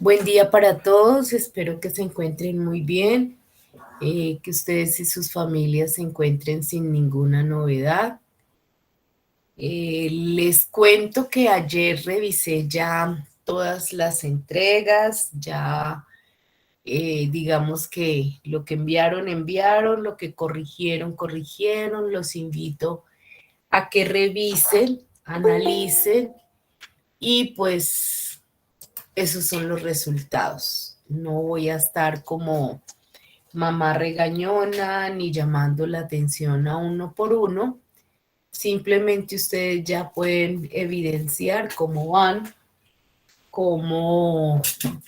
Buen día para todos, espero que se encuentren muy bien, que ustedes y sus familias se encuentren sin ninguna novedad. Les cuento que ayer revisé ya todas las entregas, ya digamos que lo que enviaron, enviaron, lo que corrigieron, corrigieron. Los invito a que revisen, analicen y pues esos son los resultados. No voy a estar como mamá regañona ni llamando la atención a uno por uno. Simplemente ustedes ya pueden evidenciar cómo,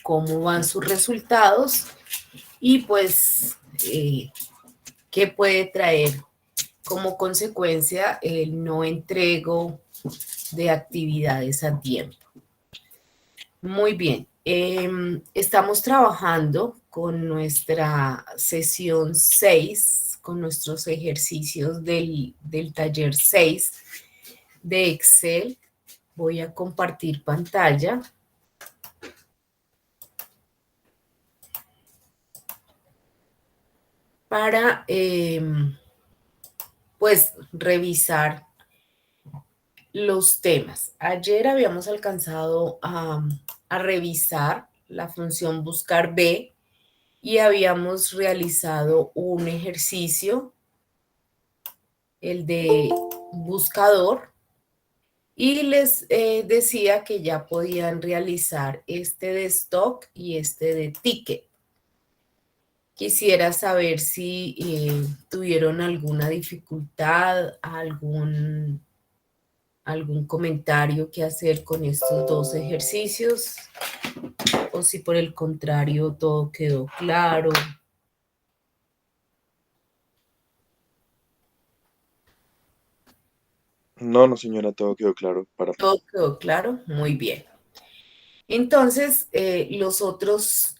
cómo van sus resultados y pues qué puede traer como consecuencia el no entrego de actividades a tiempo. Muy bien, estamos trabajando con nuestra sesión 6, con nuestros ejercicios del taller 6 de Excel. Voy a compartir pantalla para pues revisar los temas. Ayer habíamos alcanzado a revisar la función buscar B y habíamos realizado un ejercicio, el de buscador, y les decía que ya podían realizar este de stock y este de ticket. Quisiera saber si tuvieron alguna dificultad, algún comentario que hacer con estos dos ejercicios, o si por el contrario todo quedó claro. No, no, señora, todo quedó claro para mí. ¿Todo quedó claro? Muy bien. Entonces,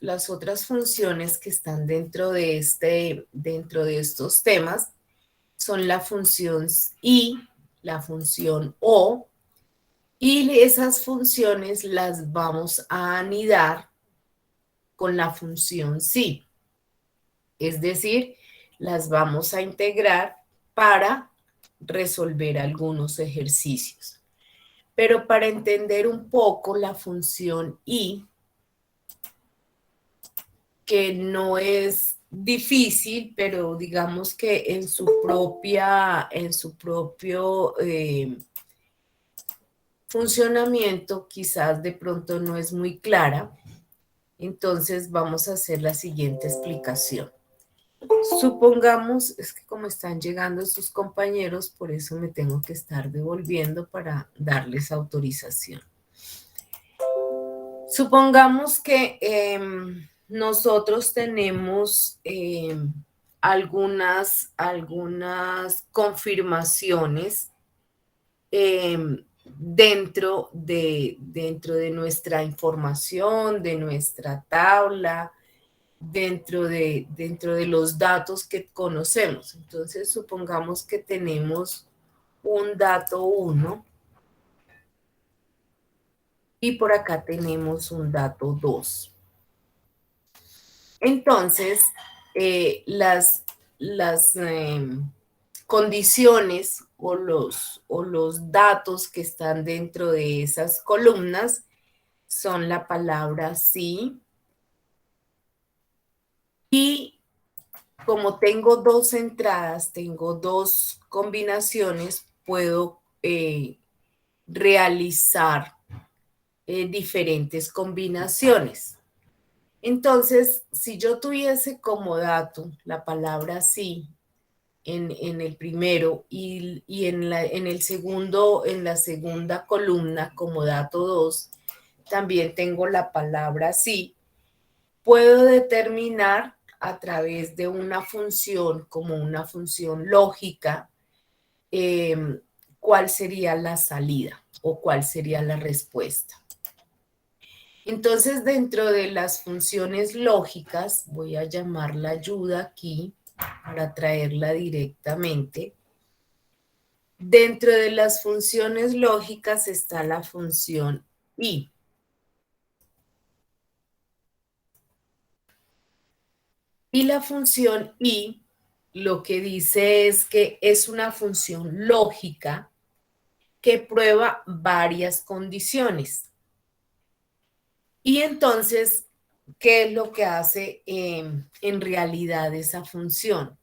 las otras funciones que están dentro de estos temas son la función I, la función O, y esas funciones las vamos a anidar con la función sí. Es decir, las vamos a integrar para resolver algunos ejercicios. Pero para entender un poco la función I, que no es difícil, pero digamos que en su propio funcionamiento quizás de pronto no es muy clara. Entonces vamos a hacer la siguiente explicación. Supongamos, es que como están llegando sus compañeros, por eso me tengo que estar devolviendo para darles autorización. Supongamos que nosotros tenemos algunas confirmaciones dentro de nuestra información, de nuestra tabla, dentro de los datos que conocemos. Entonces, supongamos que tenemos un dato 1 y por acá tenemos un dato 2. Entonces, las condiciones o los datos que están dentro de esas columnas son la palabra sí, y como tengo dos entradas, tengo dos combinaciones, puedo realizar diferentes combinaciones. Entonces, si yo tuviese como dato la palabra sí en el primero y en el segundo, en la segunda columna como dato 2, también tengo la palabra sí, puedo determinar a través de una función como una función lógica cuál sería la salida o cuál sería la respuesta. Entonces, dentro de las funciones lógicas, voy a llamar la ayuda aquí para traerla directamente. Dentro de las funciones lógicas está la función I. Y la función y lo que dice es que es una función lógica que prueba varias condiciones. Y entonces, ¿qué es lo que hace en realidad esa función?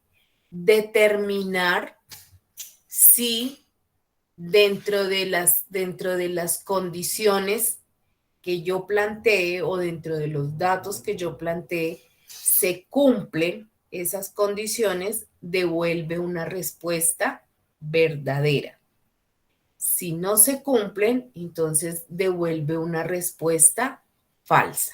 Determinar si dentro de las condiciones que yo planteé o dentro de los datos que yo planteé se cumplen esas condiciones, devuelve una respuesta verdadera. Si no se cumplen, entonces devuelve una respuesta falsa.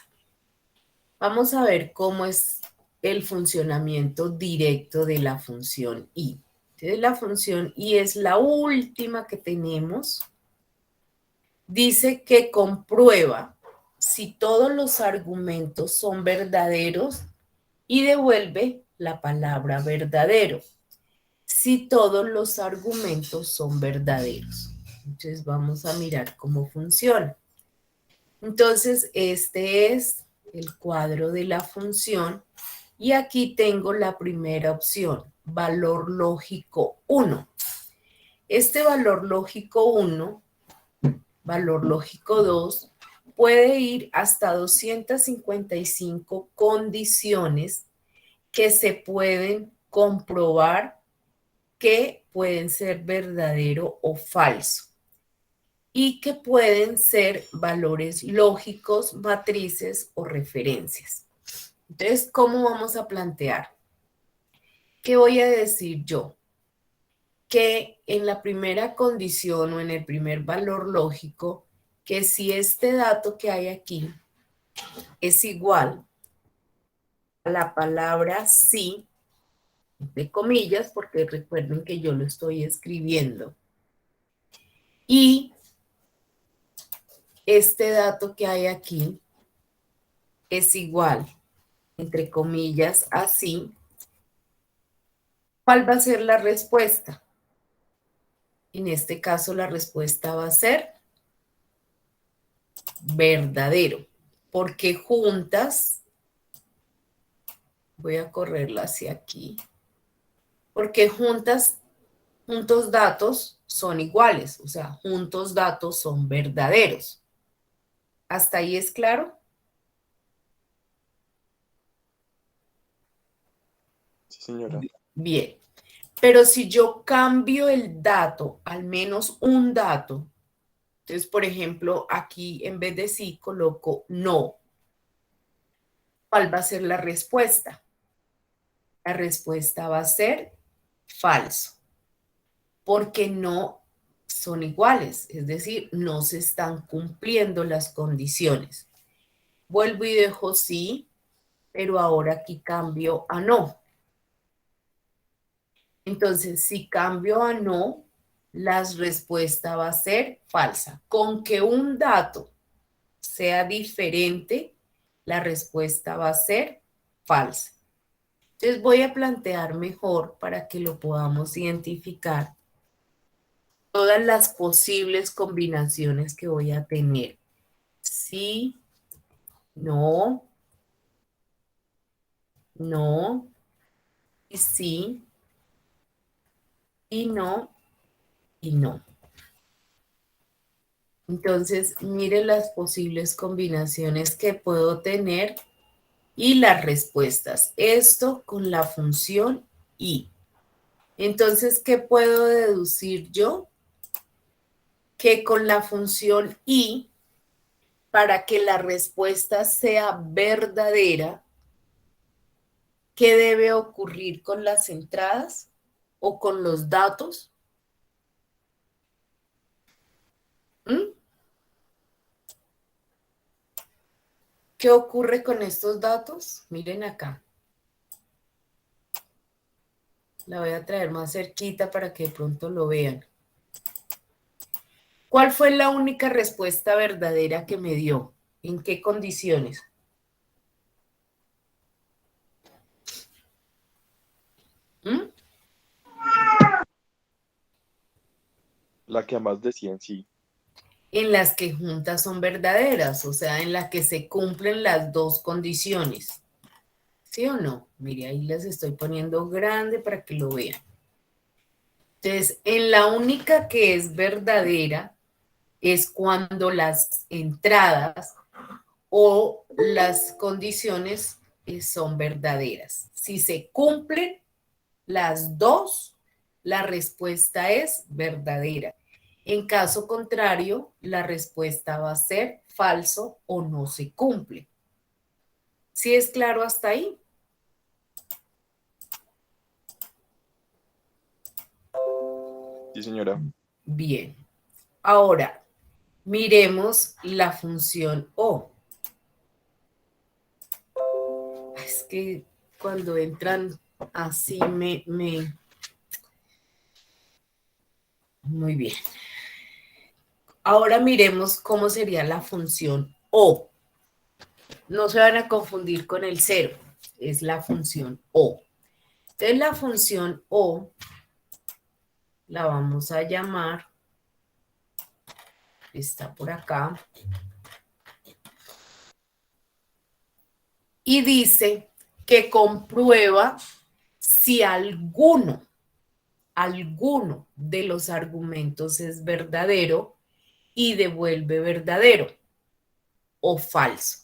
Vamos a ver cómo es el funcionamiento directo de la función i. Entonces, la función i es la última que tenemos. Dice que comprueba si todos los argumentos son verdaderos y devuelve la palabra verdadero. Si todos los argumentos son verdaderos. Entonces vamos a mirar cómo funciona. Entonces este es el cuadro de la función y aquí tengo la primera opción, valor lógico 1. Este valor lógico 1, valor lógico 2, puede ir hasta 255 condiciones que se pueden comprobar que pueden ser verdadero o falso y que pueden ser valores lógicos, matrices o referencias. Entonces, ¿cómo vamos a plantear? ¿Qué voy a decir yo? Que en la primera condición o en el primer valor lógico, que si este dato que hay aquí es igual a la palabra sí, de comillas, porque recuerden que yo lo estoy escribiendo, y este dato que hay aquí es igual, entre comillas, a sí, ¿cuál va a ser la respuesta? En este caso la respuesta va a ser verdadero, porque juntas, voy a correrla hacia aquí, porque juntos datos son iguales, o sea, juntos datos son verdaderos. ¿Hasta ahí es claro? Sí, señora. Bien, pero si yo cambio el dato, al menos un dato, entonces, por ejemplo, aquí en vez de sí coloco no, ¿cuál va a ser la respuesta? La respuesta va a ser falso, porque no son iguales, es decir, no se están cumpliendo las condiciones. Vuelvo y dejo sí, pero ahora aquí cambio a no. Entonces, si cambio a no, la respuesta va a ser falsa. Con que un dato sea diferente, la respuesta va a ser falsa. Entonces voy a plantear mejor para que lo podamos identificar todas las posibles combinaciones que voy a tener. Sí, no, no, y sí, y no, y no. Entonces, mire las posibles combinaciones que puedo tener y las respuestas. Esto con la función y. Entonces, ¿qué puedo deducir yo? Que con la función y, para que la respuesta sea verdadera, ¿qué debe ocurrir con las entradas o con los datos? ¿Mm? ¿Qué ocurre con estos datos? Miren acá. La voy a traer más cerquita para que de pronto lo vean. ¿Cuál fue la única respuesta verdadera que me dio? ¿En qué condiciones? ¿Mm? La que más decían sí. En las que juntas son verdaderas, o sea, en las que se cumplen las dos condiciones. ¿Sí o no? Mire, ahí les estoy poniendo grande para que lo vean. Entonces, en la única que es verdadera es cuando las entradas o las condiciones son verdaderas. Si se cumplen las dos, la respuesta es verdadera. En caso contrario, la respuesta va a ser falso o no se cumple. ¿Sí es claro hasta ahí? Sí, señora. Bien. Ahora, miremos la función O. Es que cuando entran así Muy bien. Ahora miremos cómo sería la función O. No se van a confundir con el cero. Es la función O. Entonces la función O la vamos a llamar, está por acá, y dice que comprueba si alguno de los argumentos es verdadero y devuelve verdadero o falso.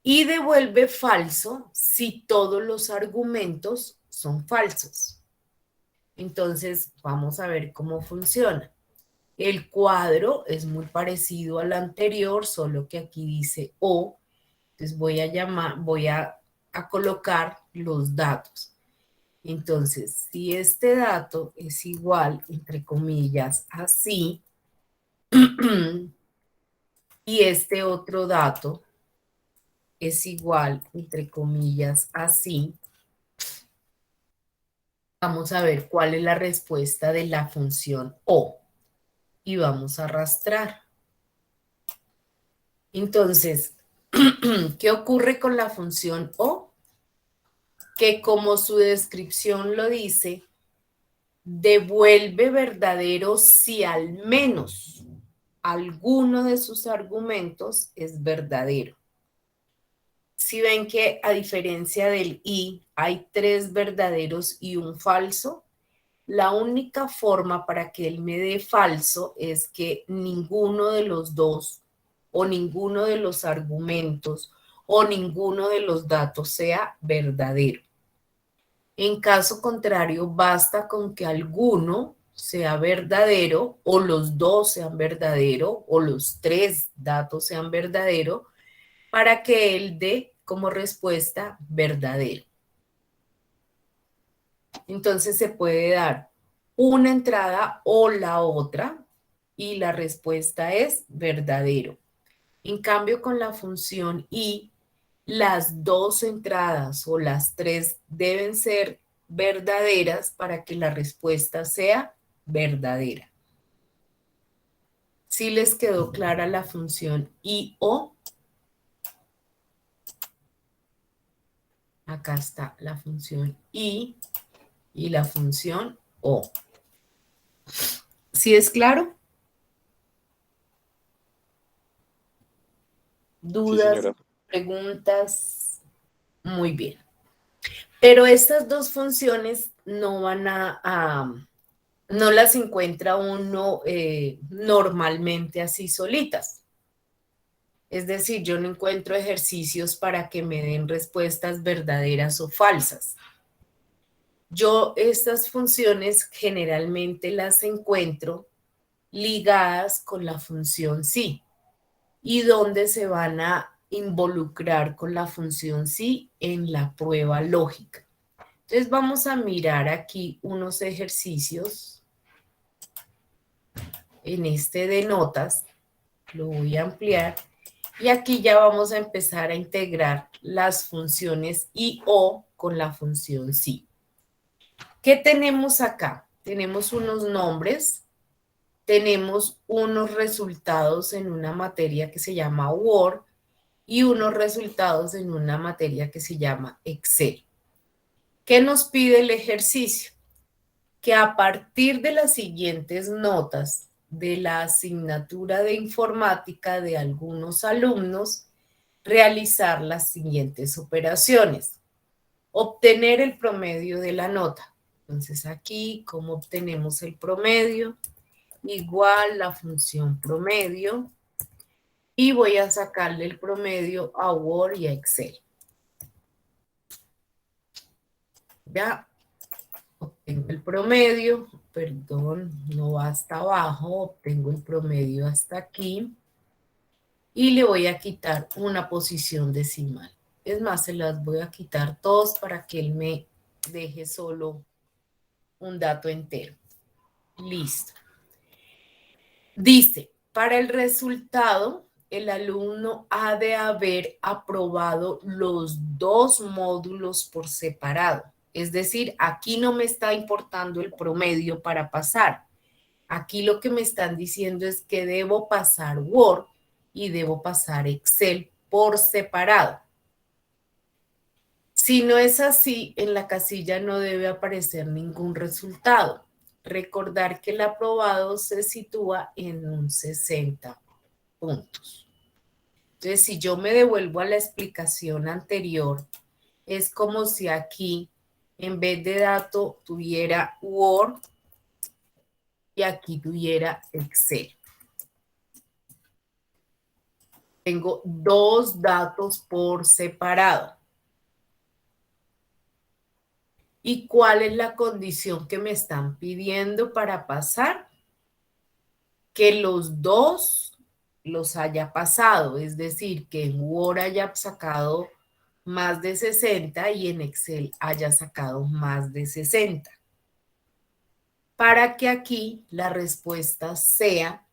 Y devuelve falso si todos los argumentos son falsos. Entonces, vamos a ver cómo funciona. El cuadro es muy parecido al anterior, solo que aquí dice O. Entonces voy a colocar los datos. Entonces, si este dato es igual, entre comillas, así, y este otro dato es igual, entre comillas, así, vamos a ver cuál es la respuesta de la función O y vamos a arrastrar. Entonces, ¿qué ocurre con la función O? Que como su descripción lo dice, devuelve verdadero si al menos alguno de sus argumentos es verdadero. Si ven que a diferencia del I hay 3 verdaderos y un falso, la única forma para que él me dé falso es que ninguno de los dos o ninguno de los argumentos o ninguno de los datos sea verdadero. En caso contrario, basta con que alguno sea verdadero o los dos sean verdadero o los 3 datos sean verdadero para que él dé como respuesta verdadero. Entonces se puede dar una entrada o la otra y la respuesta es verdadero. En cambio, con la función y, las dos entradas o las 3 deben ser verdaderas para que la respuesta sea verdadera. ¿Sí les quedó clara la función y o? Acá está la función y la función o. ¿Sí es claro? Sí, ¿Dudas? señora. ¿Preguntas? Muy bien. Pero estas dos funciones no van no las encuentra uno normalmente así solitas. Es decir, yo no encuentro ejercicios para que me den respuestas verdaderas o falsas. Yo estas funciones generalmente las encuentro ligadas con la función sí. ¿Y dónde se van a involucrar con la función sí? En la prueba lógica. Entonces vamos a mirar aquí unos ejercicios en este de notas. Lo voy a ampliar. Y aquí ya vamos a empezar a integrar las funciones y o con la función sí. ¿Qué tenemos acá? Tenemos unos nombres, tenemos unos resultados en una materia que se llama Word y unos resultados en una materia que se llama Excel. ¿Qué nos pide el ejercicio? Que a partir de las siguientes notas de la asignatura de informática de algunos alumnos, realizar las siguientes operaciones. Obtener el promedio de la nota. Entonces aquí, ¿cómo obtenemos el promedio? Igual la función promedio. Y voy a sacarle el promedio a Word y a Excel. Ya obtengo el promedio, perdón, no va hasta abajo, obtengo el promedio hasta aquí. Y le voy a quitar una posición decimal. Es más, se las voy a quitar todos para que él me deje solo un dato entero. Listo. Dice, para el resultado, el alumno ha de haber aprobado los dos módulos por separado. Es decir, aquí no me está importando el promedio para pasar. Aquí lo que me están diciendo es que debo pasar Word y debo pasar Excel por separado. Si no es así, en la casilla no debe aparecer ningún resultado. Recordar que el aprobado se sitúa en un 60 puntos. Entonces, si yo me devuelvo a la explicación anterior, es como si aquí, en vez de dato, tuviera Word y aquí tuviera Excel. Tengo dos datos por separado. ¿Y cuál es la condición que me están pidiendo para pasar? Que los dos los haya pasado, es decir, que en Word haya sacado más de 60 y en Excel haya sacado más de 60. Para que aquí la respuesta sea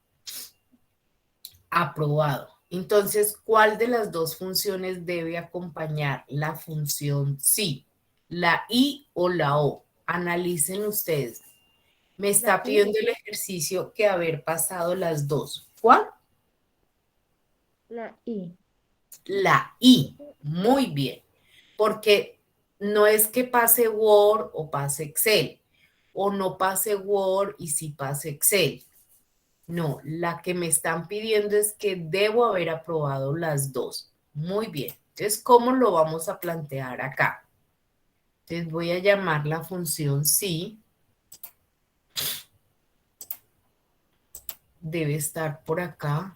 aprobado. Entonces, ¿cuál de las dos funciones debe acompañar la función sí? ¿La I o la O? Analicen ustedes. Me está pidiendo el ejercicio que haber pasado las dos. ¿Cuál? La I. La I. Muy bien. Porque no es que pase Word o pase Excel. O no pase Word y sí pase Excel. No, la que me están pidiendo es que debo haber aprobado las dos. Muy bien. Entonces, ¿cómo lo vamos a plantear acá? Entonces, voy a llamar la función sí. Debe estar por acá.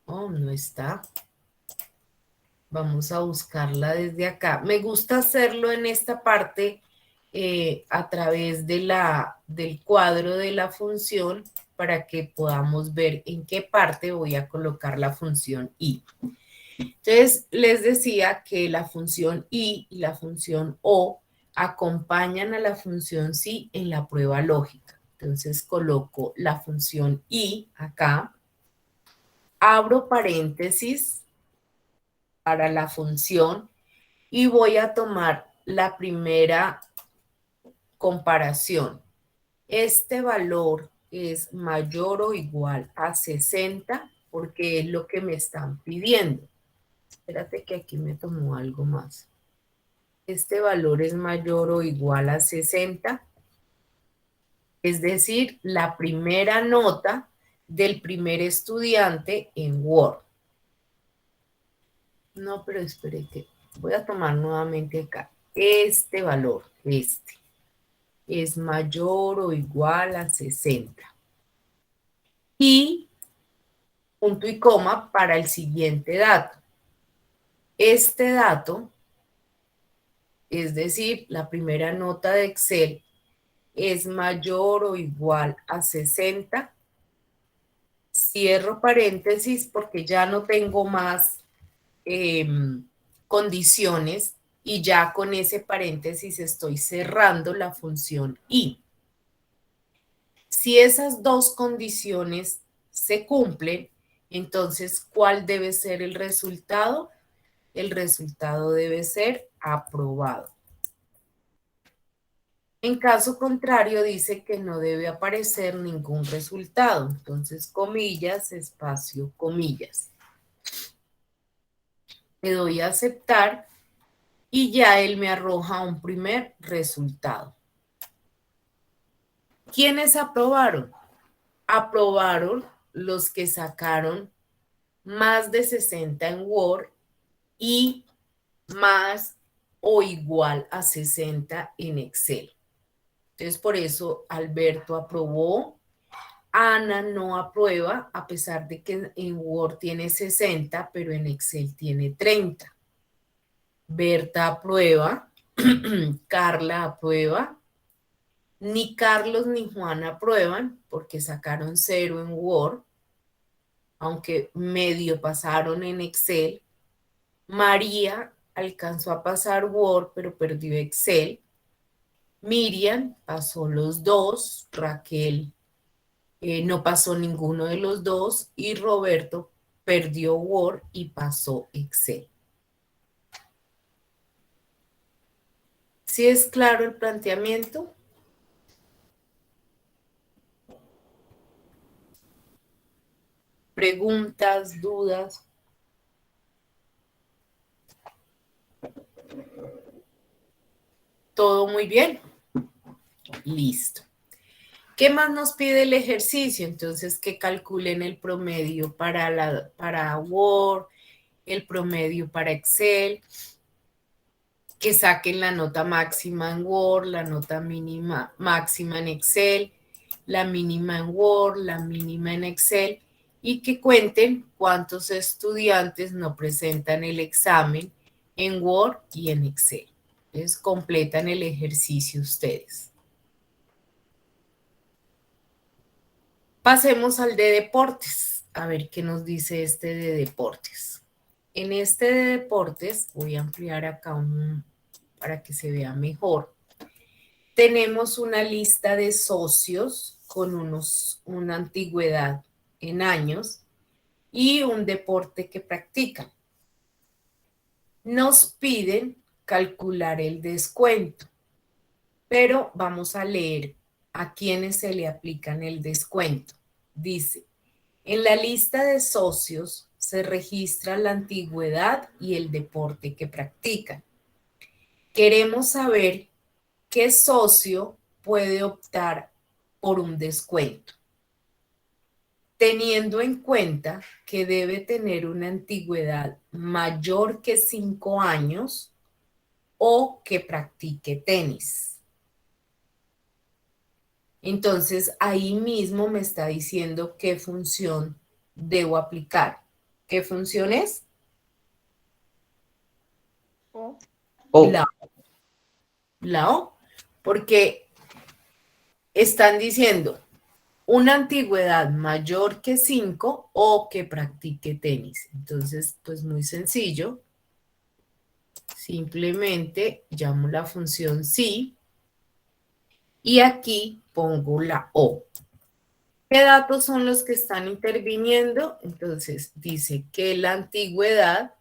Oh, no está. Vamos a buscarla desde acá. Me gusta hacerlo en esta parte a través de del cuadro de la función para que podamos ver en qué parte voy a colocar la función i. Entonces, les decía que la función i y la función o acompañan a la función sí en la prueba lógica. Entonces, coloco la función i acá, abro paréntesis para la función y voy a tomar la primera comparación. Este valor es mayor o igual a 60 porque es lo que me están pidiendo. Espérate que aquí me tomó algo más. Este valor es mayor o igual a 60, es decir, la primera nota del primer estudiante en Word. No, pero espere que voy a tomar nuevamente acá. Este valor, es mayor o igual a 60. Y punto y coma para el siguiente dato. Este dato, es decir, la primera nota de Excel, es mayor o igual a 60. Cierro paréntesis porque ya no tengo más condiciones y ya con ese paréntesis estoy cerrando la función i. Si esas dos condiciones se cumplen, entonces, ¿cuál debe ser el resultado? El resultado debe ser aprobado. En caso contrario, dice que no debe aparecer ningún resultado. Entonces, comillas, espacio, comillas. Le doy a aceptar y ya él me arroja un primer resultado. ¿Quiénes aprobaron? Aprobaron los que sacaron más de 60 en Word y más o igual a 60 en Excel. Entonces, por eso Alberto aprobó, Ana no aprueba, a pesar de que en Word tiene 60, pero en Excel tiene 30. Berta aprueba, Carla aprueba, ni Carlos ni Juan aprueban porque sacaron 0 en Word, aunque medio pasaron en Excel. María alcanzó a pasar Word, pero perdió Excel. Miriam pasó los dos, Raquel no pasó ninguno de los dos y Roberto perdió Word y pasó Excel. ¿Sí es claro el planteamiento? ¿Preguntas, dudas? ¿Todo muy bien? Listo. ¿Qué más nos pide el ejercicio? Entonces, que calculen el promedio para Word, el promedio para Excel, que saquen la nota máxima en Word, la nota mínima máxima en Excel, la mínima en Word, la mínima en Excel, y que cuenten cuántos estudiantes no presentan el examen en Word y en Excel. Entonces, completan el ejercicio ustedes. Pasemos al de deportes, a ver qué nos dice este de deportes. En este de deportes, voy a ampliar acá para que se vea mejor. Tenemos una lista de socios con una antigüedad en años y un deporte que practican. Nos piden calcular el descuento, pero vamos a leer a quienes se le aplican el descuento. Dice, en la lista de socios se registra la antigüedad y el deporte que practican. Queremos saber qué socio puede optar por un descuento, teniendo en cuenta que debe tener una antigüedad mayor que 5 años o que practique tenis. Entonces, ahí mismo me está diciendo qué función debo aplicar. ¿Qué función es? O. La O, porque están diciendo una antigüedad mayor que 5 o que practique tenis. Entonces, pues muy sencillo. Simplemente llamo la función sí y aquí pongo la O. ¿Qué datos son los que están interviniendo? Entonces, dice que la antigüedad,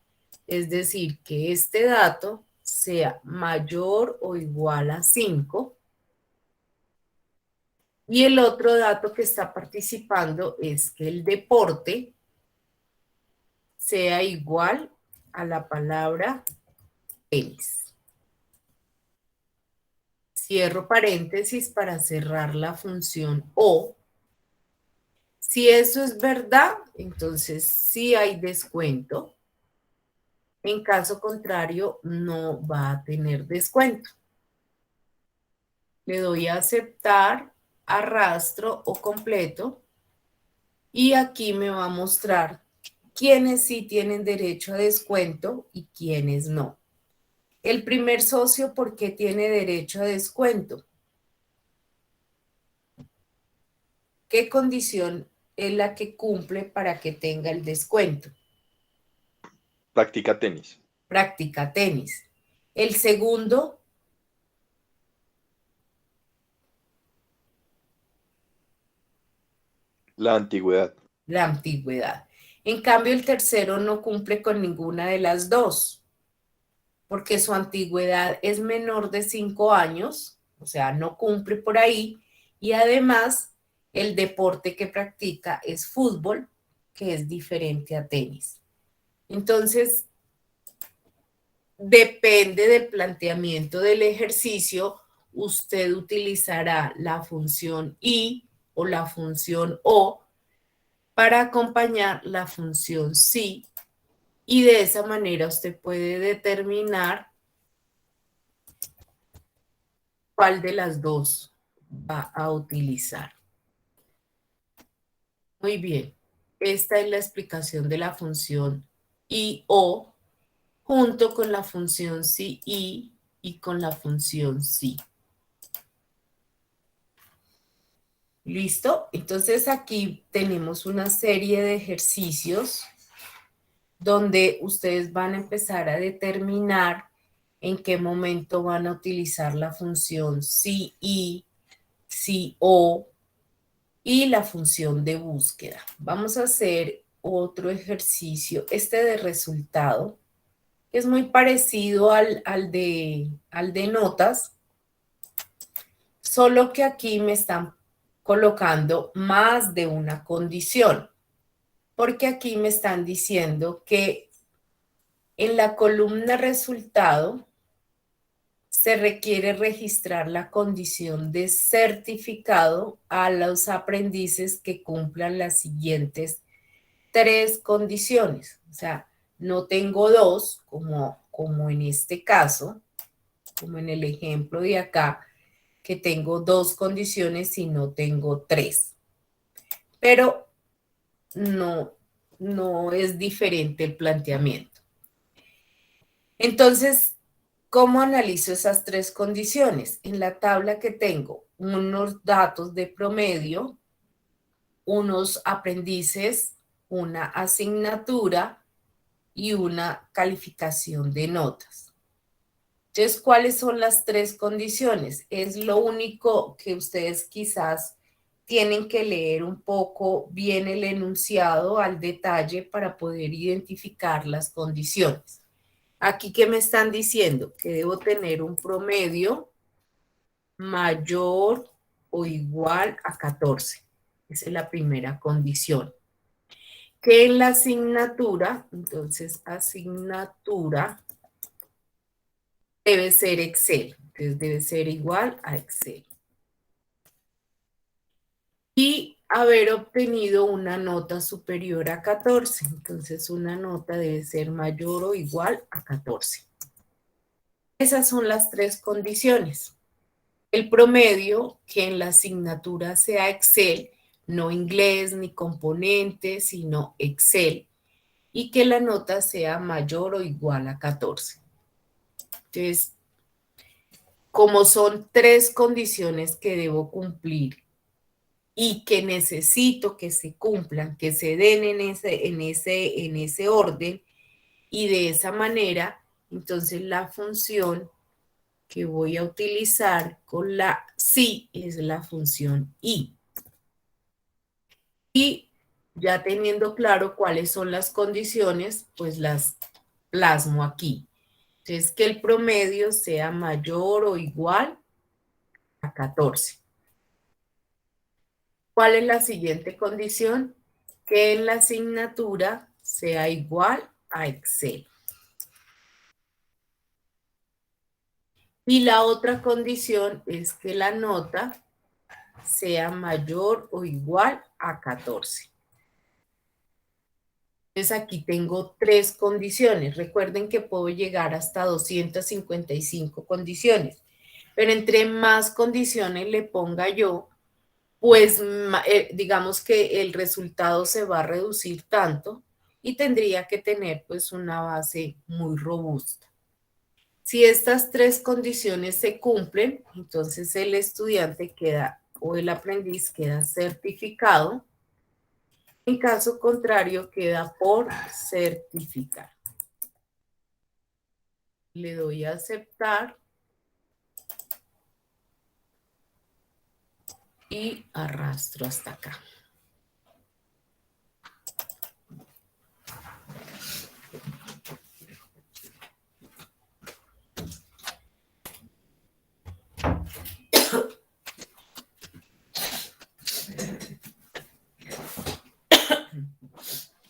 es decir, que este dato sea mayor o igual a 5. Y el otro dato que está participando es que el deporte sea igual a la palabra tenis. Cierro paréntesis para cerrar la función O. Si eso es verdad, entonces sí hay descuento. En caso contrario, no va a tener descuento. Le doy a aceptar, arrastro o completo. Y aquí me va a mostrar quiénes sí tienen derecho a descuento y quiénes no. El primer socio, ¿por qué tiene derecho a descuento? ¿Qué condición es la que cumple para que tenga el descuento? Practica tenis. Practica tenis. El segundo, La antigüedad. la antigüedad. En cambio, el tercero no cumple con ninguna de las dos, porque su antigüedad es menor de 5 años, o sea, no cumple por ahí, y además el deporte que practica es fútbol, que es diferente a tenis. Entonces, depende del planteamiento del ejercicio, usted utilizará la función y o la función o para acompañar la función sí y de esa manera usted puede determinar cuál de las dos va a utilizar. Muy bien, esta es la explicación de la función I-O junto con la función CI y con la función SI. ¿Listo? Entonces aquí tenemos una serie de ejercicios donde ustedes van a empezar a determinar en qué momento van a utilizar la función CI, CO y la función de búsqueda. Vamos a hacer otro ejercicio, este de resultado, que es muy parecido al de notas, solo que aquí me están colocando más de una condición, porque aquí me están diciendo que en la columna resultado se requiere registrar la condición de certificado a los aprendices que cumplan las siguientes 3 condiciones. O sea, no tengo 2, como en este caso, como en el ejemplo de acá, que tengo 2 condiciones y no tengo 3. Pero no es diferente el planteamiento. Entonces, ¿cómo analizo esas 3 condiciones? En la tabla que tengo unos datos de promedio, unos aprendices, una asignatura y una calificación de notas. Entonces, ¿cuáles son las 3 condiciones? Es lo único que ustedes quizás tienen que leer un poco bien el enunciado al detalle para poder identificar las condiciones. Aquí, ¿qué me están diciendo? Que debo tener un promedio mayor o igual a 14. Esa es la primera condición. Que en la asignatura, entonces asignatura debe ser Excel. Entonces debe ser igual a Excel. Y haber obtenido una nota superior a 14. Entonces una nota debe ser mayor o igual a 14. Esas son las 3 condiciones. El promedio, que en la asignatura sea Excel, no inglés ni componente, sino Excel, y que la nota sea mayor o igual a 14. Entonces, como son 3 condiciones que debo cumplir y que necesito que se cumplan, que se den en ese orden y de esa manera, entonces la función que voy a utilizar con la sí es la función I. Y ya teniendo claro cuáles son las condiciones, pues las plasmo aquí. Entonces, que el promedio sea mayor o igual a 14. ¿Cuál es la siguiente condición? Que en la asignatura sea igual a Excel. Y la otra condición es que la nota sea mayor o igual a 14. Entonces aquí tengo 3 condiciones. Recuerden que puedo llegar hasta 255 condiciones. Pero entre más condiciones le ponga yo, pues digamos que el resultado se va a reducir tanto y tendría que tener pues una base muy robusta. Si estas 3 condiciones se cumplen, entonces el estudiante queda o el aprendiz queda certificado. En caso contrario, queda por certificar. Le doy a aceptar y arrastro hasta acá.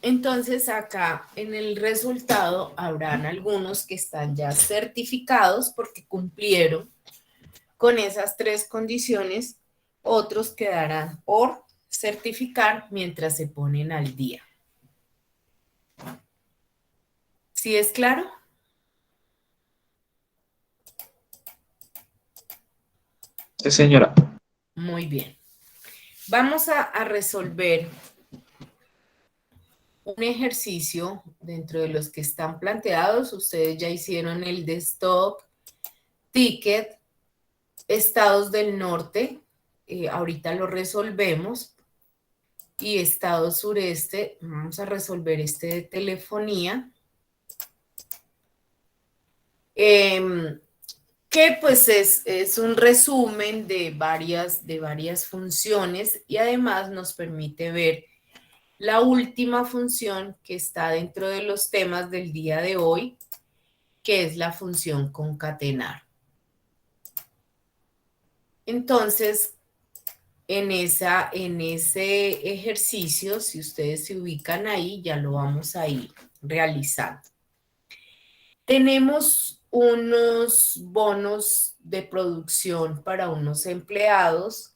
Entonces acá en el resultado habrán algunos que están ya certificados porque cumplieron con esas 3 condiciones, otros quedarán por certificar mientras se ponen al día. ¿Sí es claro? Sí, señora. Muy bien. Vamos a resolver un ejercicio dentro de los que están planteados. Ustedes ya hicieron el de stock, ticket, estados del norte. Ahorita lo resolvemos. Y estado sureste, vamos a resolver este de telefonía. Que pues es un resumen de varias funciones y además nos permite ver la última función que está dentro de los temas del día de hoy, que es la función concatenar. Entonces, en ese ejercicio, si ustedes se ubican ahí, ya lo vamos a ir realizando. Tenemos unos bonos de producción para unos empleados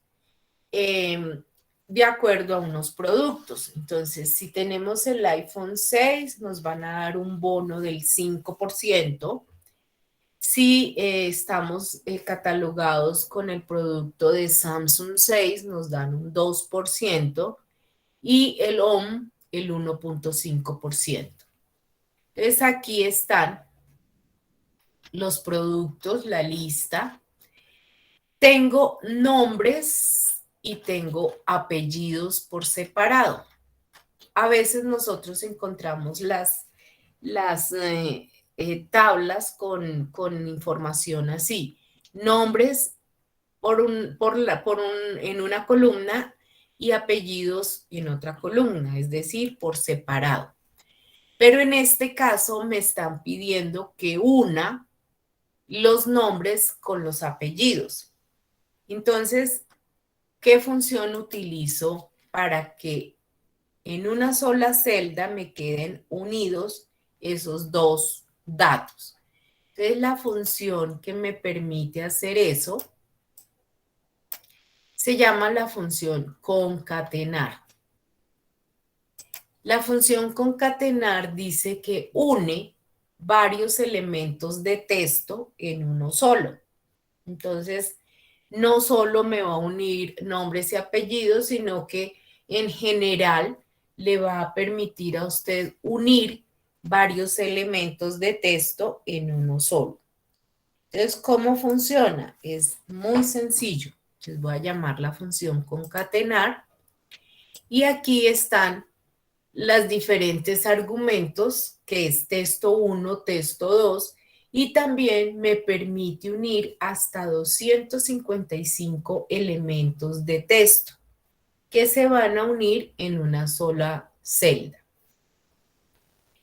de acuerdo a unos productos. Entonces, si tenemos el iPhone 6, nos van a dar un bono del 5%. Si estamos catalogados con el producto de Samsung 6, nos dan un 2% y el Home el 1.5%. Entonces, aquí están los productos, la lista. Tengo nombres y tengo apellidos por separado. A veces nosotros encontramos las tablas con información así. Nombres en una columna y apellidos en otra columna, es decir, por separado. Pero en este caso me están pidiendo que una los nombres con los apellidos. Entonces, ¿qué función utilizo para que en una sola celda me queden unidos esos dos datos? Entonces, la función que me permite hacer eso se llama la función concatenar. La función concatenar dice que une varios elementos de texto en uno solo. Entonces, no solo me va a unir nombres y apellidos, sino que en general le va a permitir a usted unir varios elementos de texto en uno solo. Entonces, ¿cómo funciona? Es muy sencillo. Les voy a llamar la función concatenar y aquí están los diferentes argumentos, que es texto 1, texto 2, y también me permite unir hasta 255 elementos de texto que se van a unir en una sola celda.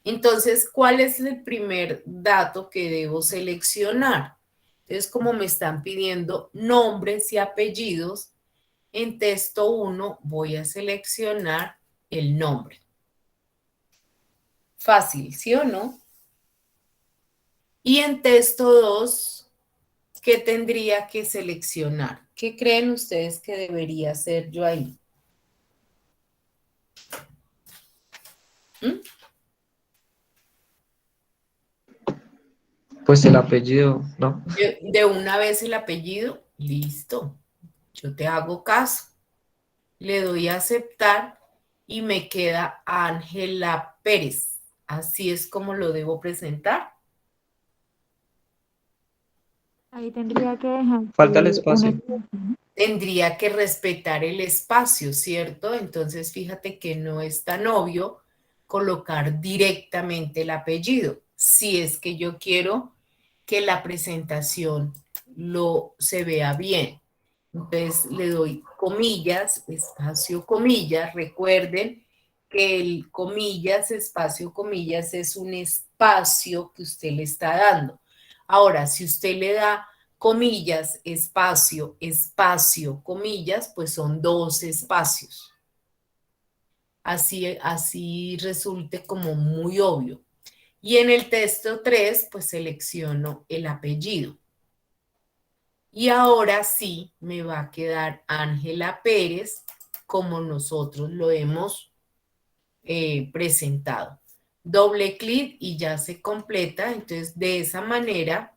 Entonces, ¿cuál es el primer dato que debo seleccionar? Entonces, como me están pidiendo nombres y apellidos, en texto 1 voy a seleccionar el nombre. Fácil, ¿sí o no? Y en texto 2, ¿qué tendría que seleccionar? ¿Qué creen ustedes que debería hacer yo ahí? ¿Mm? Pues el apellido, ¿no? De una vez el apellido, listo. Yo te hago caso. Le doy a aceptar y me queda Ángela Pérez. Así es como lo debo presentar. Ahí tendría que dejar Falta el un espacio. espacio. Tendría que respetar el espacio, ¿cierto? Entonces, fíjate que no es tan obvio colocar directamente el apellido. Si es que yo quiero que la presentación se vea bien. Entonces, le doy comillas, espacio, comillas. Recuerden que el comillas, espacio, comillas es un espacio que usted le está dando. Ahora, si usted le da comillas, espacio, espacio, comillas, pues son dos espacios. Así resulte como muy obvio. Y en el texto 3, pues selecciono el apellido. Y ahora sí me va a quedar Ángela Pérez como nosotros lo hemos presentado. doble clic y ya se completa. Entonces, de esa manera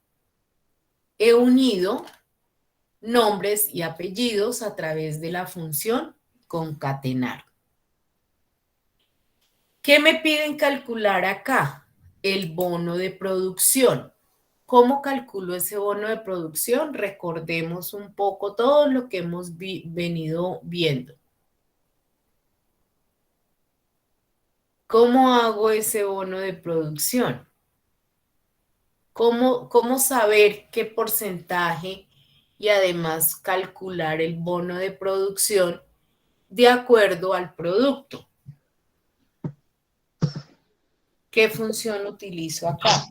he unido nombres y apellidos a través de la función concatenar. ¿Qué me piden calcular acá? El bono de producción. ¿Cómo calculo ese bono de producción? Recordemos un poco todo lo que hemos venido viendo. ¿Cómo hago ese bono de producción? ¿Cómo saber qué porcentaje y además calcular el bono de producción de acuerdo al producto? ¿Qué función utilizo acá?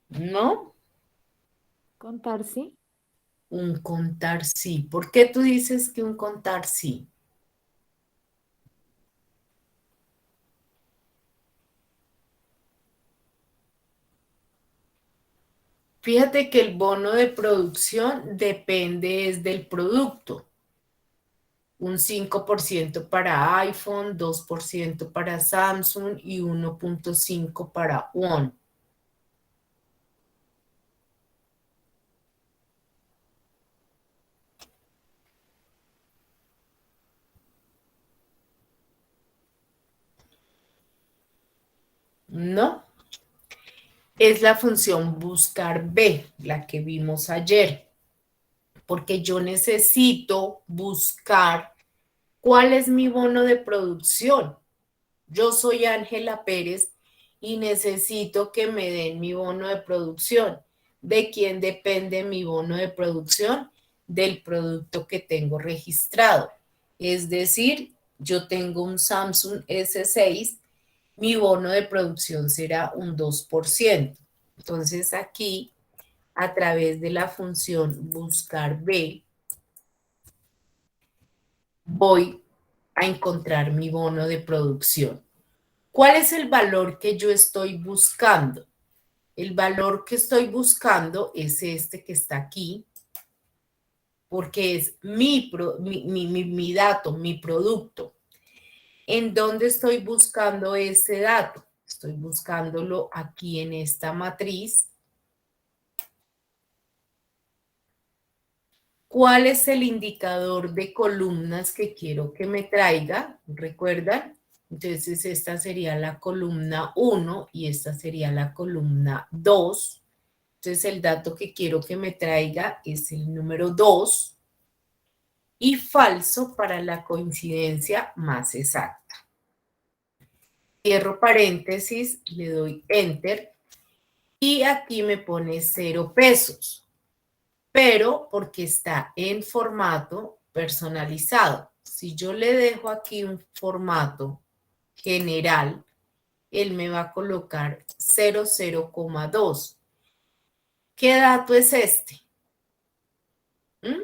¿No? Contar, sí. Un contar sí. ¿Por qué tú dices que un contar sí? Fíjate que el bono de producción depende es del producto. Un 5% para iPhone, 2% para Samsung y 1.5 para ONE. ¿No? Es la función buscar B, la que vimos ayer, porque yo necesito buscar cuál es mi bono de producción. Yo soy Ángela Pérez y necesito que me den mi bono de producción. ¿De quién depende mi bono de producción? Del producto que tengo registrado. Es decir, yo tengo un Samsung S6, mi bono de producción será un 2%. Entonces aquí, a través de la función buscar B, voy a encontrar mi bono de producción. ¿Cuál es el valor que yo estoy buscando? El valor que estoy buscando es este que está aquí, porque es mi dato, mi producto. ¿En dónde estoy buscando ese dato? Estoy buscándolo aquí en esta matriz. ¿Cuál es el indicador de columnas que quiero que me traiga? ¿Recuerdan? Entonces esta sería la columna 1 y esta sería la columna 2. Entonces el dato que quiero que me traiga es el número 2 y falso para la coincidencia más exacta. Cierro paréntesis, le doy enter y aquí me pone 0 pesos. Pero porque está en formato personalizado. Si yo le dejo aquí un formato general, él me va a colocar 00,2. ¿Qué dato es este? ¿Mm?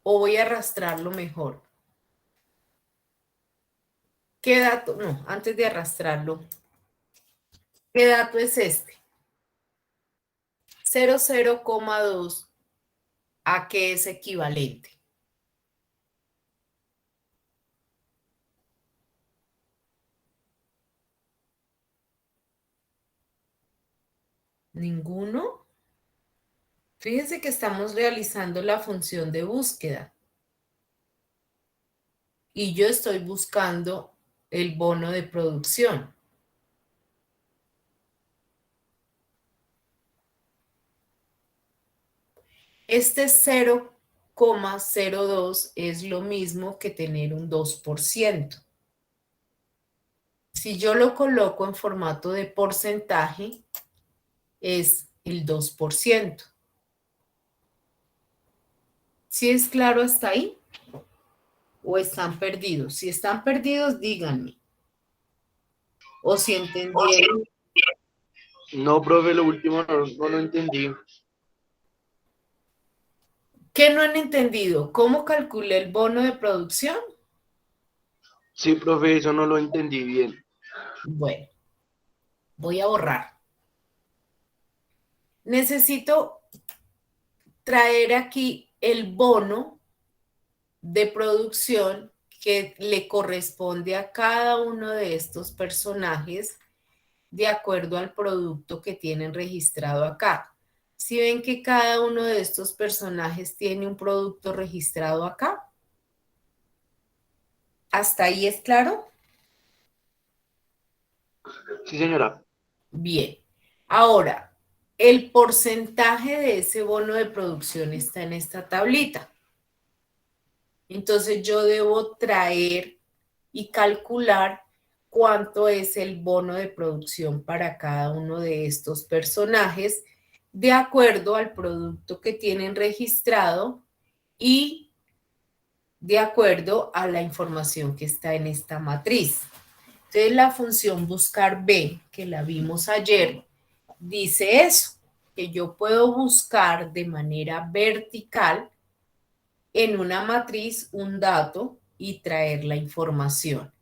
¿O voy a arrastrarlo mejor? ¿Qué dato? No, antes de arrastrarlo. ¿Qué dato es este? 00,2. ¿A qué es equivalente? ¿Ninguno? Fíjense que estamos realizando la función de búsqueda. Y yo estoy buscando el bono de producción. Este 0,02 es lo mismo que tener un 2%. Si yo lo coloco en formato de porcentaje, es el 2%. ¿Sí es claro hasta ahí? ¿O están perdidos? Si están perdidos, díganme. O si entendieron. No, profe, lo último no lo entendí. ¿Qué no han entendido? ¿Cómo calculé el bono de producción? Sí, profe, eso no lo entendí bien. Bueno, voy a borrar. Necesito traer aquí el bono de producción que le corresponde a cada uno de estos personajes de acuerdo al producto que tienen registrado acá. Si ven que cada uno de estos personajes tiene un producto registrado acá. ¿Hasta ahí es claro? Sí, señora. Bien. Ahora, el porcentaje de ese bono de producción está en esta tablita. Entonces yo debo traer y calcular cuánto es el bono de producción para cada uno de estos personajes de acuerdo al producto que tienen registrado y de acuerdo a la información que está en esta matriz. Entonces la función buscar B, que la vimos ayer, dice eso, que yo puedo buscar de manera vertical en una matriz un dato y traer la información.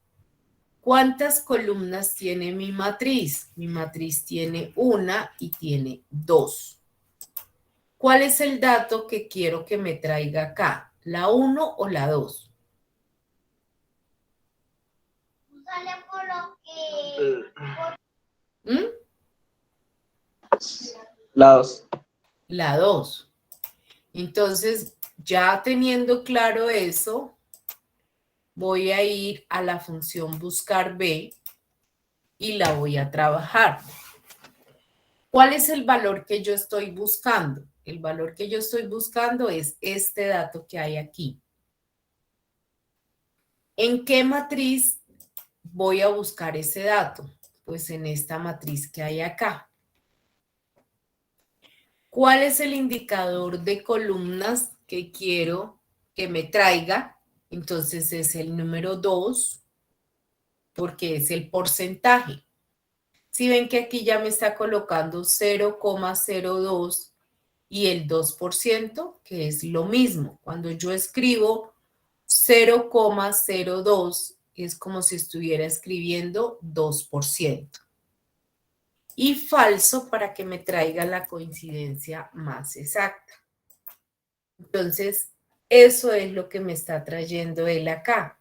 ¿Cuántas columnas tiene mi matriz? Mi matriz tiene una y tiene dos. ¿Cuál es el dato que quiero que me traiga acá? ¿La 1 o la 2? ¿Mm? Lados. La 2. Entonces, ya teniendo claro eso, voy a ir a la función buscar B y la voy a trabajar. ¿Cuál es el valor que yo estoy buscando? El valor que yo estoy buscando es este dato que hay aquí. ¿En qué matriz voy a buscar ese dato? Pues en esta matriz que hay acá. ¿Cuál es el indicador de columnas que quiero que me traiga? Entonces es el número 2, porque es el porcentaje. Si ven que aquí ya me está colocando 0,02 y el 2%, que es lo mismo. Cuando yo escribo 0,02, es como si estuviera escribiendo 2%. Y falso para que me traiga la coincidencia más exacta. Entonces, eso es lo que me está trayendo él acá.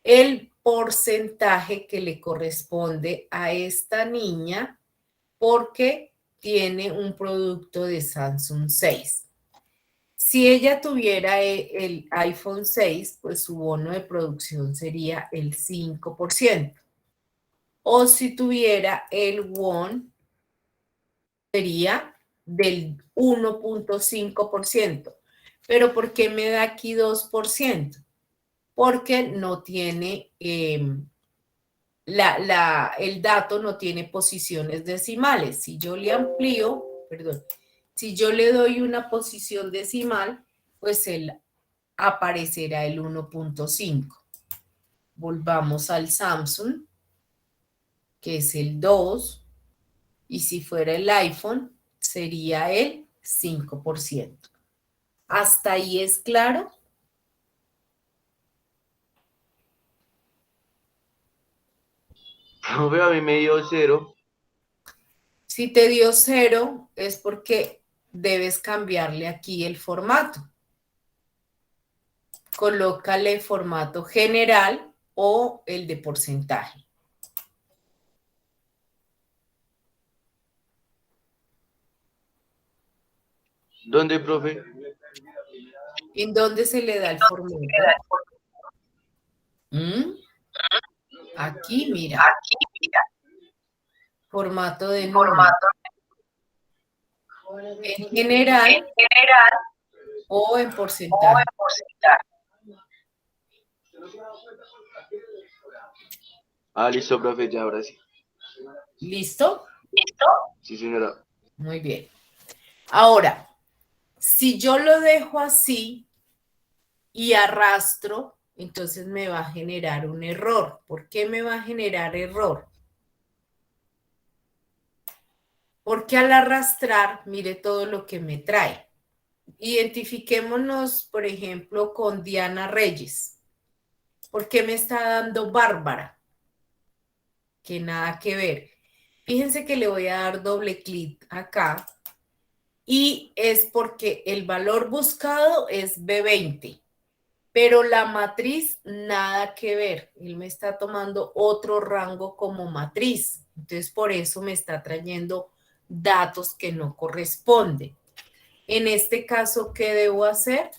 El porcentaje que le corresponde a esta niña porque tiene un producto de Samsung 6. Si ella tuviera el iPhone 6, pues su bono de producción sería el 5%. O si tuviera el One, sería del 1,5%. ¿Pero por qué me da aquí 2%? Porque no tiene, el dato no tiene posiciones decimales. Si yo le amplío, perdón, si yo le doy una posición decimal, pues él aparecerá el 1,5. Volvamos al Samsung, que es el 2, y si fuera el iPhone, sería el 5%. ¿Hasta ahí es claro? Profe, a mí me dio 0. Si te dio 0, es porque debes cambiarle aquí el formato. Colócale formato general o el de porcentaje. ¿Dónde, profe? ¿En dónde se le da el formato? ¿Mm? Aquí, mira. Formato de número. En general o en porcentaje. Ah, listo, profe, ya, ahora sí. ¿Listo? Sí, señora. Muy bien. Ahora, si yo lo dejo así y arrastro, entonces me va a generar un error. ¿Por qué me va a generar error? Porque al arrastrar, mire todo lo que me trae. Identifiquémonos, por ejemplo, con Diana Reyes. ¿Por qué me está dando Bárbara? Que nada que ver. Fíjense que le voy a dar doble clic acá y es porque el valor buscado es B20, pero la matriz nada que ver. Él me está tomando otro rango como matriz, entonces por eso me está trayendo datos que no corresponden. En este caso, ¿qué debo hacer?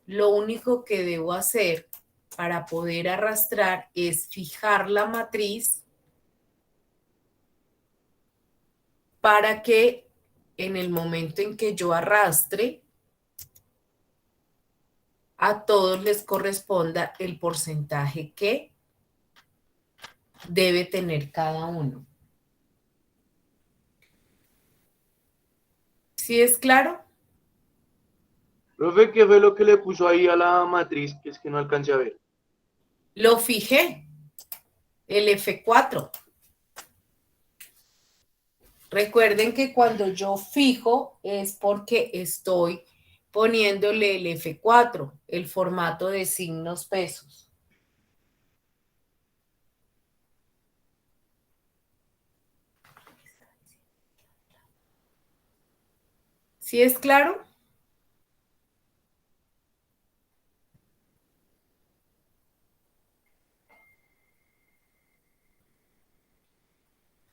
Lo único que debo hacer para poder arrastrar es fijar la matriz para que en el momento en que yo arrastre, a todos les corresponda el porcentaje que debe tener cada uno. ¿Sí es claro? Profe, ¿qué fue lo que le puso ahí a la matriz? Que es que no alcancé a ver. Lo fijé, el F4. Recuerden que cuando yo fijo es porque estoy poniéndole el F4, el formato de signos pesos. ¿Sí es claro?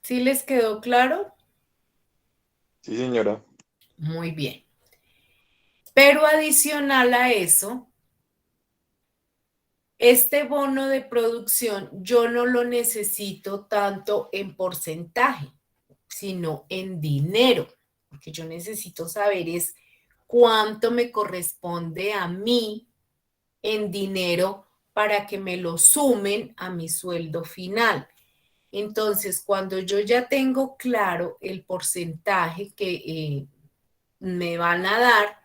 ¿Sí les quedó claro? Sí, señora. Muy bien. Pero adicional a eso, este bono de producción yo no lo necesito tanto en porcentaje, sino en dinero, porque yo necesito saber es cuánto me corresponde a mí en dinero para que me lo sumen a mi sueldo final. Entonces, cuando yo ya tengo claro el porcentaje que me van a dar,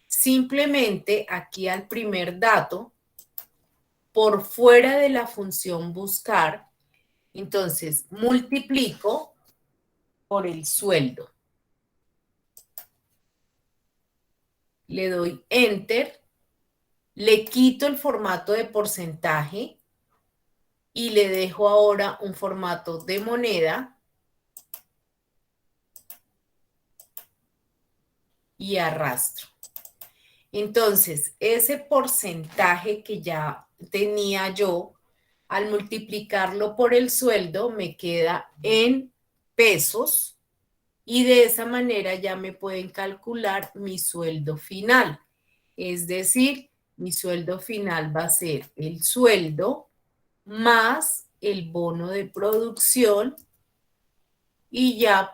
simplemente aquí al primer dato, por fuera de la función buscar, entonces multiplico por el sueldo. Le doy enter, le quito el formato de porcentaje y le dejo ahora un formato de moneda y arrastro. Entonces, ese porcentaje que ya tenía yo, al multiplicarlo por el sueldo, me queda en pesos y de esa manera ya me pueden calcular mi sueldo final. Es decir, mi sueldo final va a ser el sueldo más el bono de producción y ya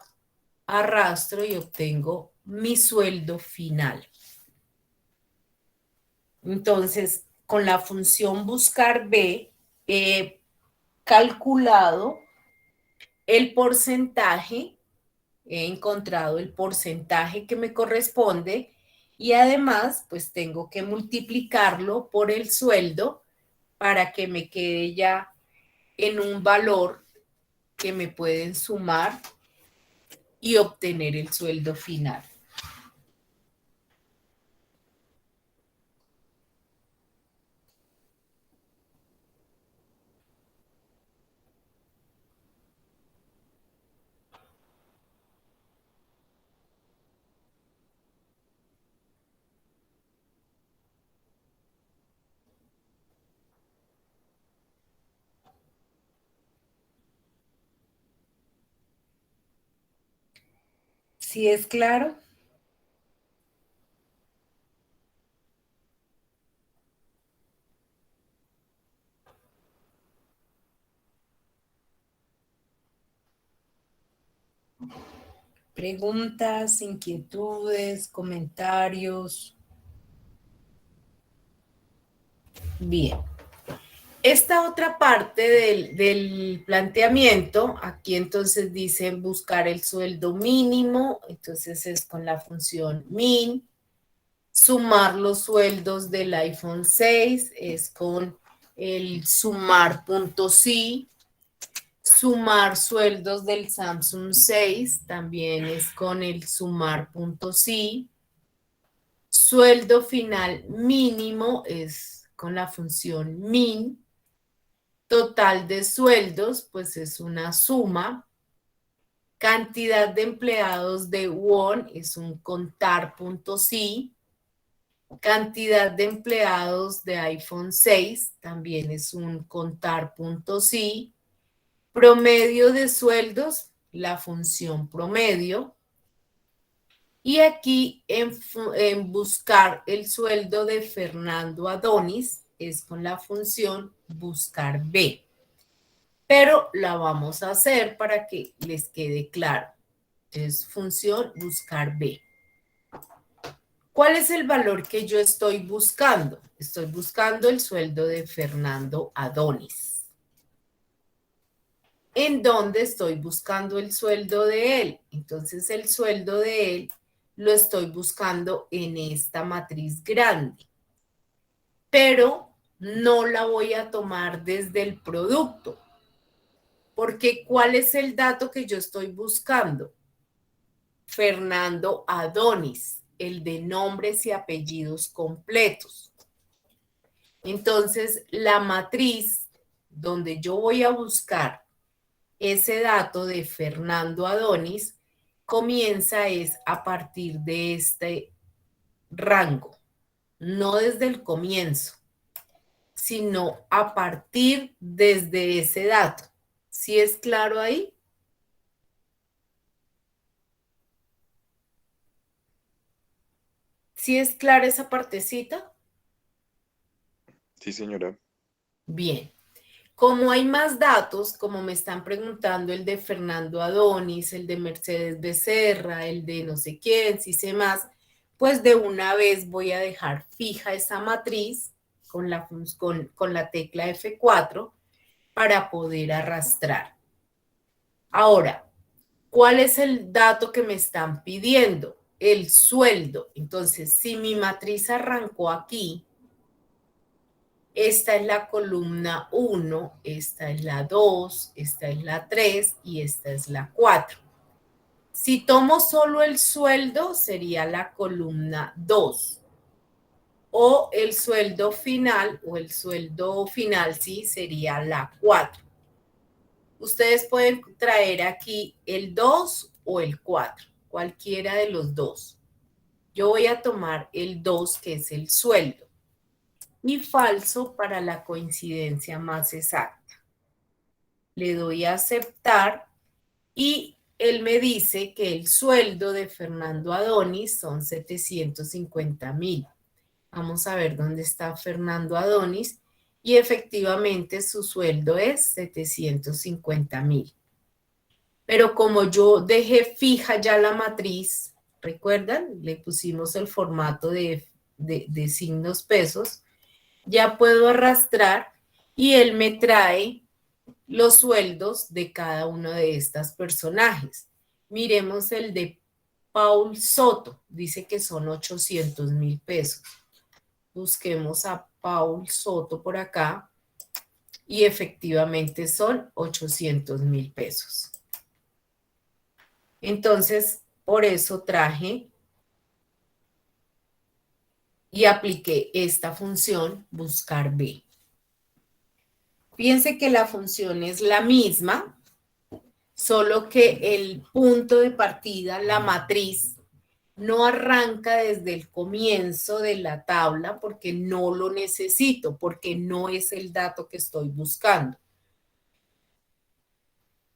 arrastro y obtengo mi sueldo final. Entonces, con la función buscar B, he calculado el porcentaje, he encontrado el porcentaje que me corresponde y además, pues tengo que multiplicarlo por el sueldo para que me quede ya en un valor que me pueden sumar y obtener el sueldo final. ¿Sí es claro? Preguntas, inquietudes, comentarios. Bien. Esta otra parte del planteamiento, aquí entonces dice buscar el sueldo mínimo, entonces es con la función min, sumar los sueldos del iPhone 6 es con el sumar.si, sumar sueldos del Samsung 6 también es con el sumar.si, sueldo final mínimo es con la función min, total de sueldos, pues es una suma. Cantidad de empleados de One es un contar.si. Cantidad de empleados de iPhone 6 también es un contar.si. Promedio de sueldos, la función promedio. Y aquí en buscar el sueldo de Fernando Adonis es con la función buscar B. Pero la vamos a hacer para que les quede claro. Es función buscar B. ¿Cuál es el valor que yo estoy buscando? Estoy buscando el sueldo de Fernando Adonis. ¿En dónde estoy buscando el sueldo de él? Entonces el sueldo de él lo estoy buscando en esta matriz grande. Pero no la voy a tomar desde el producto. Porque ¿cuál es el dato que yo estoy buscando? Fernando Adonis, el de nombres y apellidos completos. Entonces, la matriz donde yo voy a buscar ese dato de Fernando Adonis comienza es a partir de este rango, no desde el comienzo, sino a partir desde ese dato. ¿Sí es claro ahí? ¿Sí es clara esa partecita? Sí, señora. Bien. Como hay más datos, como me están preguntando el de Fernando Adonis, el de Mercedes Becerra, el de no sé quién, si sé más, pues de una vez voy a dejar fija esa matriz con la tecla F4 para poder arrastrar. Ahora, ¿cuál es el dato que me están pidiendo? El sueldo. Entonces, si mi matriz arrancó aquí, esta es la columna 1, esta es la 2, esta es la 3 y esta es la 4. Si tomo solo el sueldo, sería la columna 2. O el sueldo final, sí, sería la 4. Ustedes pueden traer aquí el 2 o el 4, cualquiera de los dos. Yo voy a tomar el 2, que es el sueldo. Y falso para la coincidencia más exacta. Le doy a aceptar y él me dice que el sueldo de Fernando Adonis son 750,000. Vamos a ver dónde está Fernando Adonis y efectivamente su sueldo es 750,000. Pero como yo dejé fija ya la matriz, ¿recuerdan? Le pusimos el formato de signos pesos. Ya puedo arrastrar y él me trae los sueldos de cada uno de estos personajes. Miremos el de Paul Soto, dice que son 800,000 pesos. Busquemos a Paul Soto por acá y efectivamente son 800,000 pesos. Entonces, por eso traje y apliqué esta función buscar B. Fíjense que la función es la misma, solo que el punto de partida, la matriz, no arranca desde el comienzo de la tabla porque no lo necesito, porque no es el dato que estoy buscando.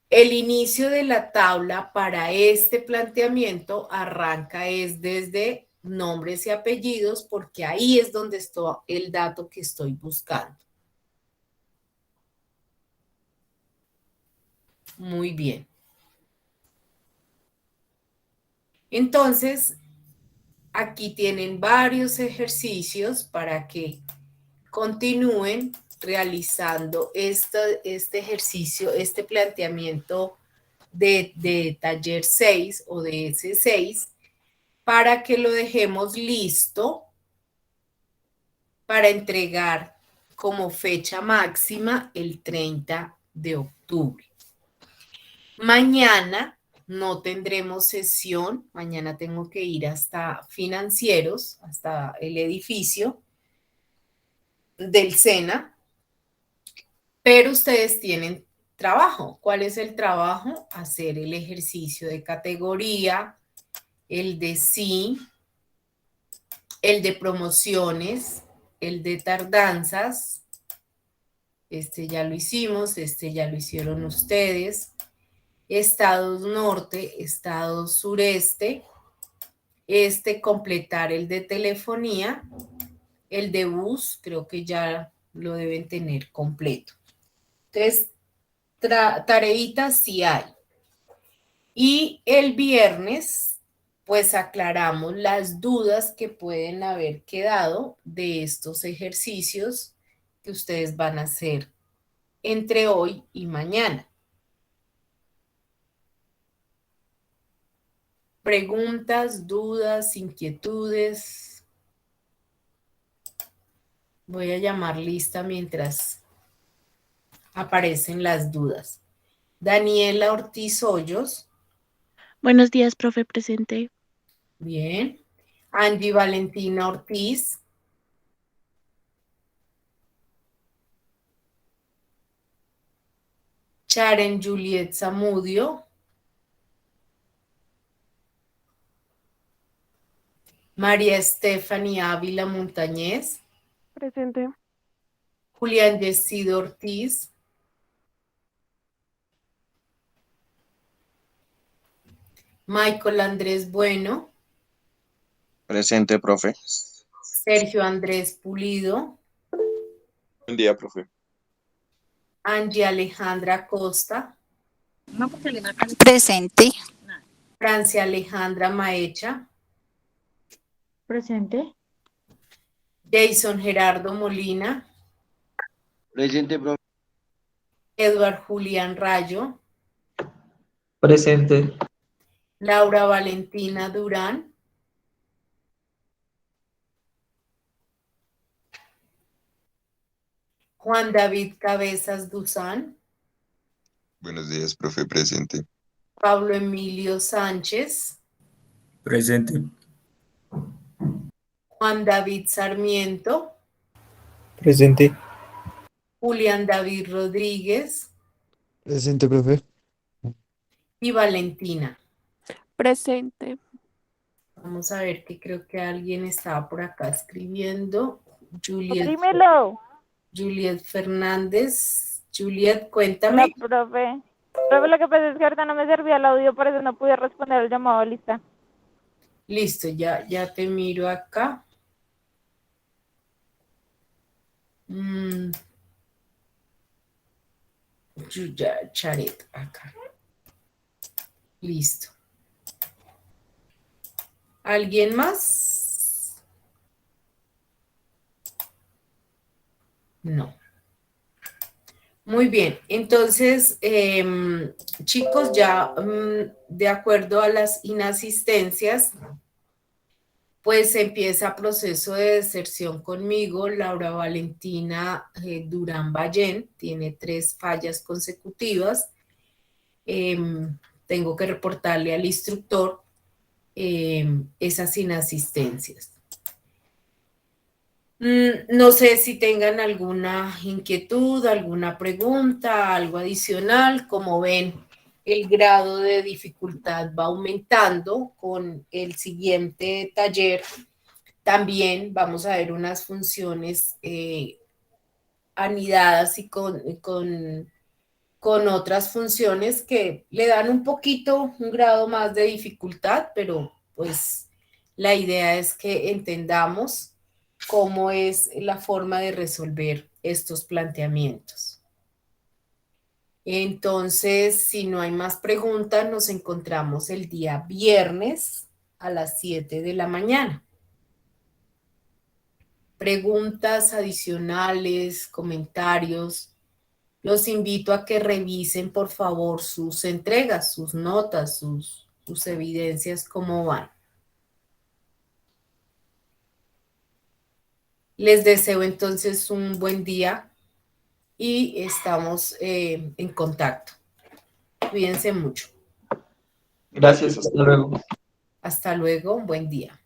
El inicio de la tabla para este planteamiento arranca es desde nombres y apellidos porque ahí es donde está el dato que estoy buscando. Muy bien. Entonces, aquí tienen varios ejercicios para que continúen realizando este ejercicio, este planteamiento de taller 6 o de S6 para que lo dejemos listo para entregar como fecha máxima el 30 de octubre. Mañana no tendremos sesión, mañana tengo que ir hasta financieros, hasta el edificio del SENA, pero ustedes tienen trabajo. ¿Cuál es el trabajo? Hacer el ejercicio de categoría, el de sí, el de promociones, el de tardanzas. Este ya lo hicimos, este ya lo hicieron ustedes. Estados norte, estados sureste. Este completar el de telefonía, el de bus, creo que ya lo deben tener completo. Entonces, tareitas sí hay. Y el viernes, pues aclaramos las dudas que pueden haber quedado de estos ejercicios que ustedes van a hacer entre hoy y mañana. Preguntas, dudas, inquietudes. Voy a llamar lista mientras aparecen las dudas. Daniela Ortiz Hoyos. Buenos días, profe, presente. Bien. Angie Valentina Ortiz. Charen Juliet Zamudio. María Estefanía Ávila Montañez. Presente. Julián Yesido Ortiz. Michael Andrés Bueno. Presente, profe. Sergio Andrés Pulido. Buen día, profe. Angie Alejandra Costa. Presente. Francia Alejandra Maecha. Presente. Jason Gerardo Molina. Presente, profe. Edward Julián Rayo. Presente. Laura Valentina Durán. Juan David Cabezas Duzán. Buenos días, profe, presente. Pablo Emilio Sánchez. Presente. Juan David Sarmiento. Presente. Julián David Rodríguez. Presente, profe. Y Valentina. Presente. Vamos a ver que creo que alguien estaba por acá escribiendo. Dímelo. Juliet Fernández. Juliet, cuéntame. Hola, profe. Profe, lo que pasa es que ahorita no me servía el audio, por eso no pude responder el llamado lista. Listo, ya te miro acá. Charet, acá. Listo. ¿Alguien más? No. Muy bien, entonces, chicos, ya de acuerdo a las inasistencias, pues empieza proceso de deserción conmigo. Laura Valentina Durán Ballén tiene 3 fallas consecutivas. Tengo que reportarle al instructor esas inasistencias. No sé si tengan alguna inquietud, alguna pregunta, algo adicional. Como ven, el grado de dificultad va aumentando con el siguiente taller. También vamos a ver unas funciones anidadas y con otras funciones que le dan un grado más de dificultad, pero pues la idea es que entendamos cómo es la forma de resolver estos planteamientos. Entonces, si no hay más preguntas, nos encontramos el día viernes a las 7 de la mañana. Preguntas adicionales, comentarios. Los invito a que revisen, por favor, sus entregas, sus notas, sus evidencias, cómo van. Les deseo entonces un buen día y estamos en contacto. Cuídense mucho. Gracias, hasta luego. Hasta luego, buen día.